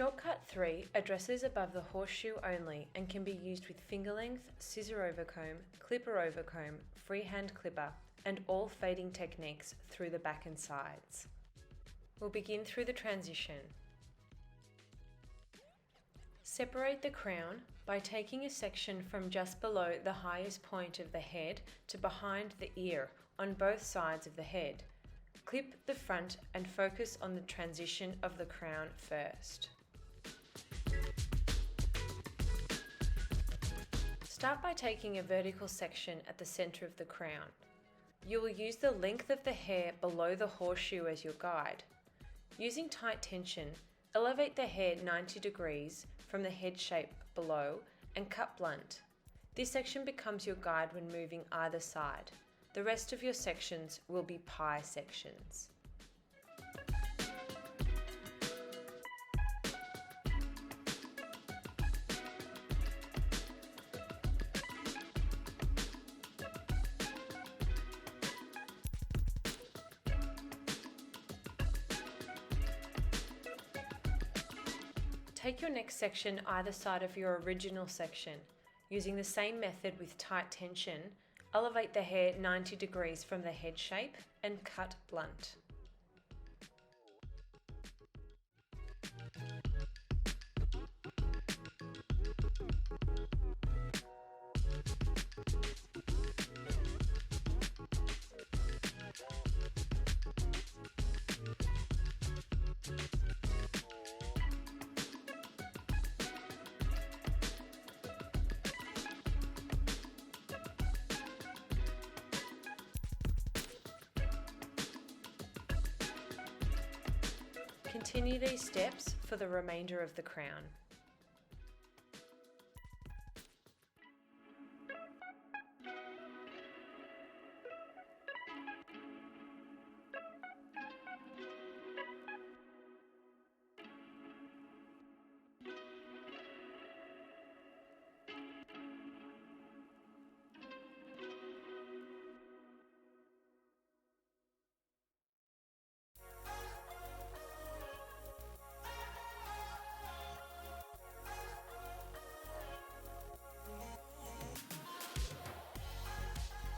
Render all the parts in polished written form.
Shortcut 3 addresses above the horseshoe only and can be used with finger length, scissor overcomb, clipper overcomb, freehand clipper, and all fading techniques through the back and sides. We'll begin through the transition. Separate the crown by taking a section from just below the highest point of the head to behind the ear on both sides of the head. Clip the front and focus on the transition of the crown first. Start by taking a vertical section at the center of the crown. You will use the length of the hair below the horseshoe as your guide. Using tight tension, elevate the hair 90 degrees from the head shape below and cut blunt. This section becomes your guide when moving either side. The rest of your sections will be pie sections. Take your next section either side of your original section. Using the same method with tight tension, elevate the hair 90 degrees from the head shape and cut blunt. Continue these steps for the remainder of the crown.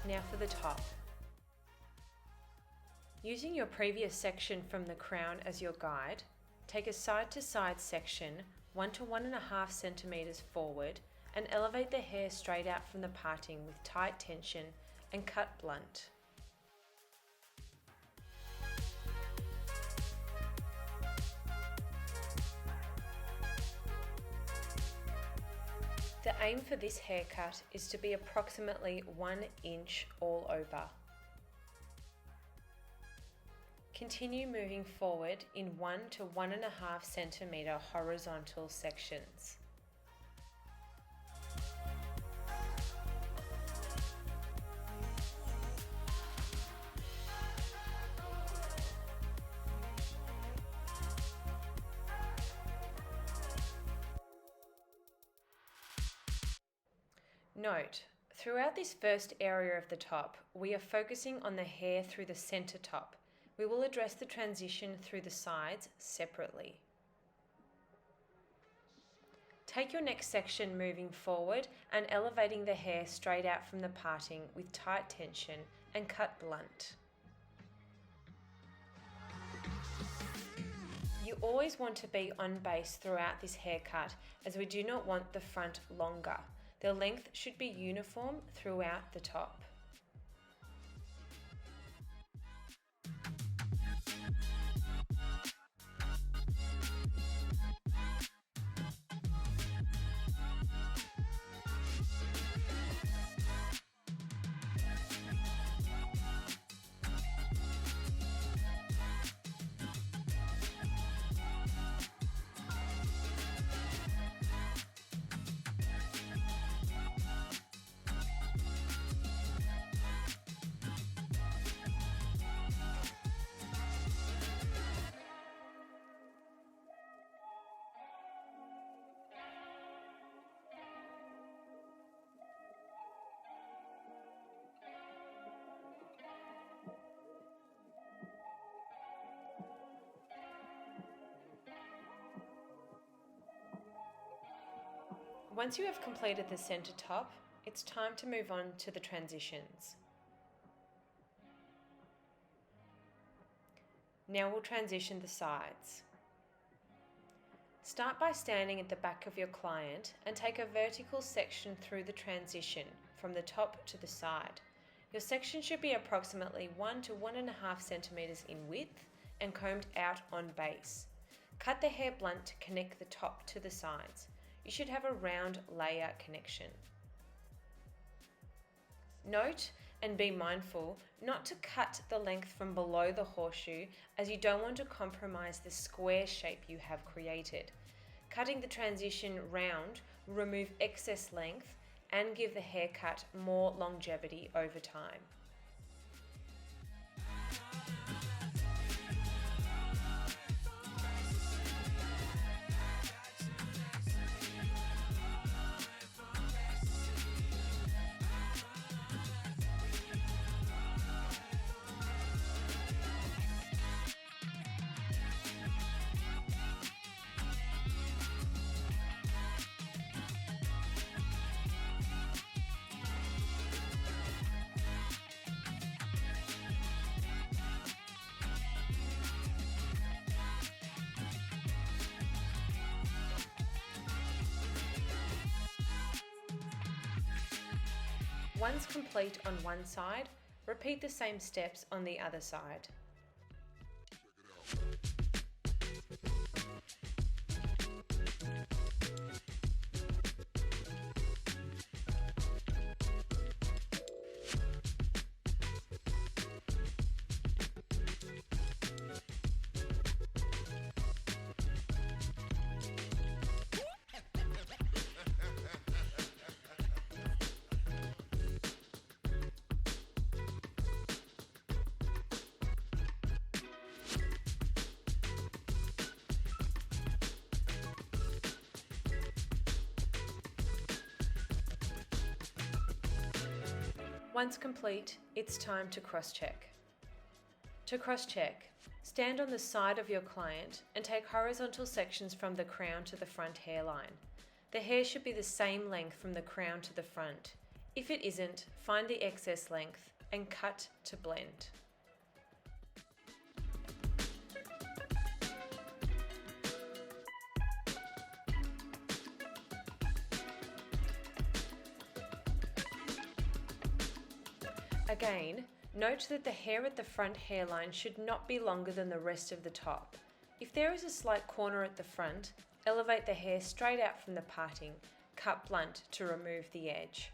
Now for the top. Using your previous section from the crown as your guide, take a side-to-side section 1 to 1.5 centimeters forward and elevate the hair straight out from the parting with tight tension and cut blunt. The aim for this haircut is to be approximately 1 inch all over. Continue moving forward in 1 to 1.5 centimeter horizontal sections. Note, throughout this first area of the top, we are focusing on the hair through the center top. We will address the transition through the sides separately. Take your next section moving forward and elevating the hair straight out from the parting with tight tension and cut blunt. You always want to be on base throughout this haircut as we do not want the front longer. The length should be uniform throughout the top. Once you have completed the centre top, it's time to move on to the transitions. Now we'll transition the sides. Start by standing at the back of your client and take a vertical section through the transition from the top to the side. Your section should be approximately 1 to 1.5 centimetres in width and combed out on base. Cut the hair blunt to connect the top to the sides. You should have a round layer connection. Note and be mindful not to cut the length from below the horseshoe, as you don't want to compromise the square shape you have created. Cutting the transition round will remove excess length and give the haircut more longevity over time. Once complete on one side, repeat the same steps on the other side. Once complete, it's time to cross-check. To cross-check, stand on the side of your client and take horizontal sections from the crown to the front hairline. The hair should be the same length from the crown to the front. If it isn't, find the excess length and cut to blend. Again, note that the hair at the front hairline should not be longer than the rest of the top. If there is a slight corner at the front, elevate the hair straight out from the parting, cut blunt to remove the edge.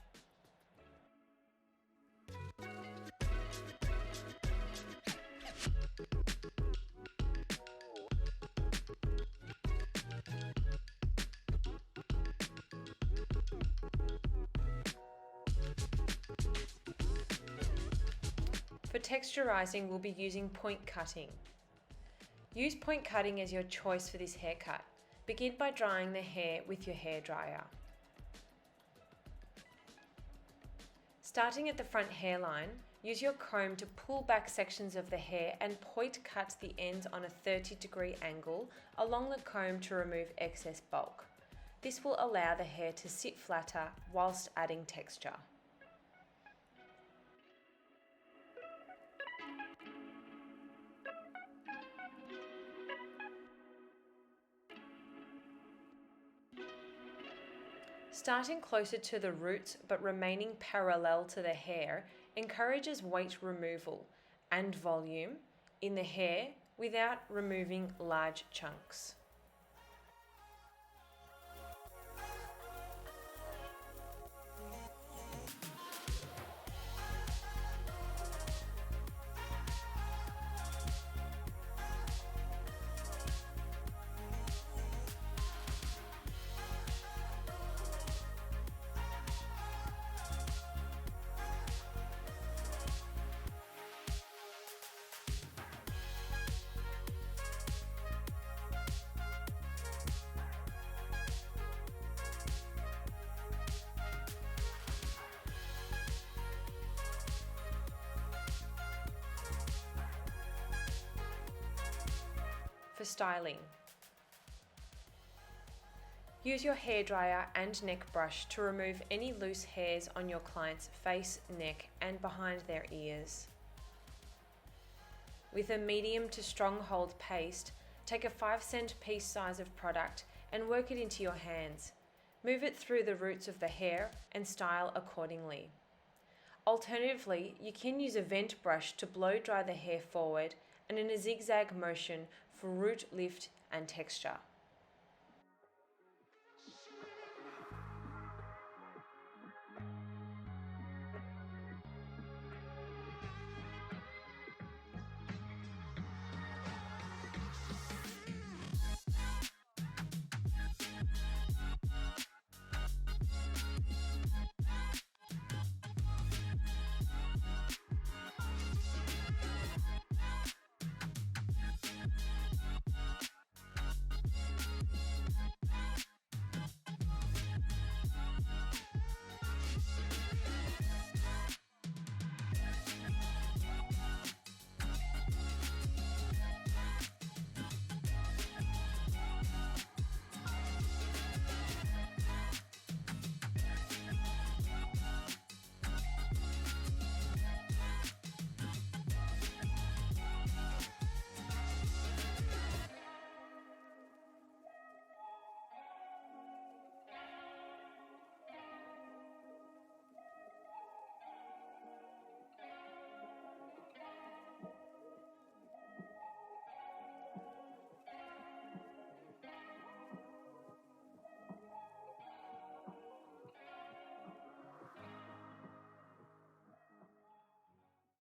For texturizing, we'll be using point cutting. Use point cutting as your choice for this haircut. Begin by drying the hair with your hairdryer. Starting at the front hairline, use your comb to pull back sections of the hair and point cut the ends on a 30-degree angle along the comb to remove excess bulk. This will allow the hair to sit flatter whilst adding texture. Starting closer to the roots but remaining parallel to the hair encourages weight removal and volume in the hair without removing large chunks. For styling, Use your hairdryer and neck brush to remove any loose hairs on your client's face, neck, and behind their ears. With a medium to strong hold paste, take a 5-cent piece size of product and work it into your hands. Move it through the roots of the hair and style accordingly. Alternatively, you can use a vent brush to blow dry the hair forward and in a zigzag motion for root lift and texture.